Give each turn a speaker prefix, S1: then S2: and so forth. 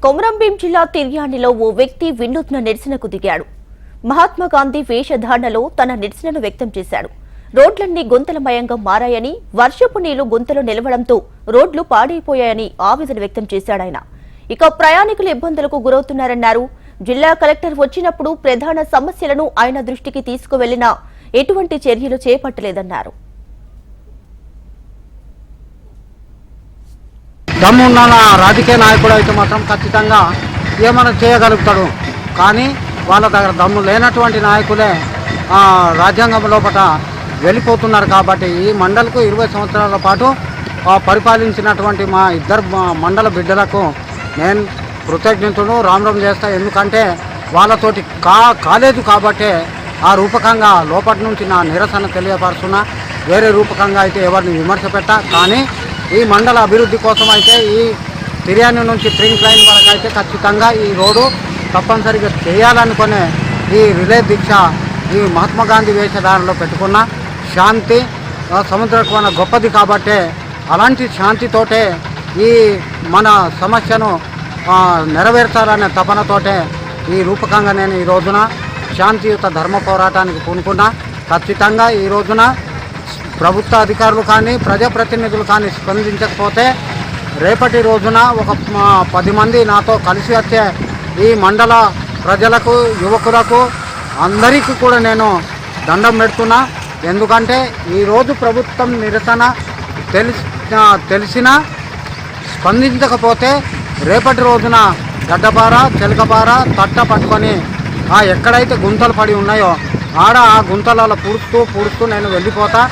S1: కొమరంభీం జిల్లా తిర్యానిలో ఓ వ్యక్తి వినూత్న నిరసనకు దిగాడు. మహాత్మా గాంధీ వేషధారణలో తన నిరసనను వ్యక్తం చేశాడు. రోడ్లన్నీ గుంతలమయంగా మారాయని, వర్షపు నీళ్లు గుంతలు నిలవడంతో రోడ్లు పాడైపోయాయని ఆవేదన వ్యక్తం చేశాడాయన. ఇక ప్రయాణికులు ఇబ్బందులకు గురవుతున్నారన్నారు. జిల్లా కలెక్టర్ వచ్చినప్పుడు ప్రధాన సమస్యలను ఆయన దృష్టికి తీసుకువెళ్లినా ఎటువంటి చర్యలు చేపట్టలేదన్నారు.
S2: దమ్మున్న రాజకీయ నాయకుడు అయితే మాత్రం ఖచ్చితంగా ఏమైనా చేయగలుగుతాడు. కానీ వాళ్ళ దగ్గర దమ్ము లేనటువంటి నాయకులే రాజ్యాంగం లోపల వెళ్ళిపోతున్నారు. కాబట్టి ఈ మండలకు 20 సంవత్సరాల పాటు పరిపాలించినటువంటి మా ఇద్దరు మండల బిడ్డలకు నేను కృతజ్ఞతలు రామరామ్ చేస్తా. ఎందుకంటే వాళ్ళతోటి కాలేదు కాబట్టే ఆ రూపకంగా లోపటి నుంచి నా నిరసన తెలియపరుస్తున్నా. వేరే రూపకంగా అయితే ఎవరిని విమర్శ పెట్టా. కానీ ఈ మండల అభివృద్ధి కోసం అయితే ఈ తిర్యాని నుంచి ట్రింక్ లైన్ వరకు అయితే ఖచ్చితంగా ఈ రోడ్డు తప్పనిసరిగా చేయాలనుకునే ఈ రిలే దీక్ష ఈ మహాత్మా గాంధీ వేషధారణలో పెట్టుకున్న శాంతి సముద్రకోణ గొప్పది కాబట్టే అలాంటి శాంతితోటే ఈ మన సమస్యను నెరవేర్చాలనే తపనతోటే ఈ రూపకంగా నేను ఈ రోజున శాంతియుత ధర్మ పోరాటానికి పూనుకున్నా. ఖచ్చితంగా ఈ రోజున ప్రభుత్వ అధికారులు కానీ ప్రజాప్రతినిధులు కానీ స్పందించకపోతే రేపటి రోజున ఒక 10 మంది నాతో కలిసి వచ్చే ఈ మండల ప్రజలకు యువకులకు అందరికీ కూడా నేను దండం పెడుతున్నా. ఎందుకంటే ఈరోజు ప్రభుత్వం నిరసన తెలిసినా స్పందించకపోతే రేపటి రోజున గడ్డపార చెలకపార తట్ట పట్టుకొని ఎక్కడైతే గుంతలు పడి ఉన్నాయో ఆ గుంతలలో పూడుస్తూ నేను వెళ్ళిపోతా.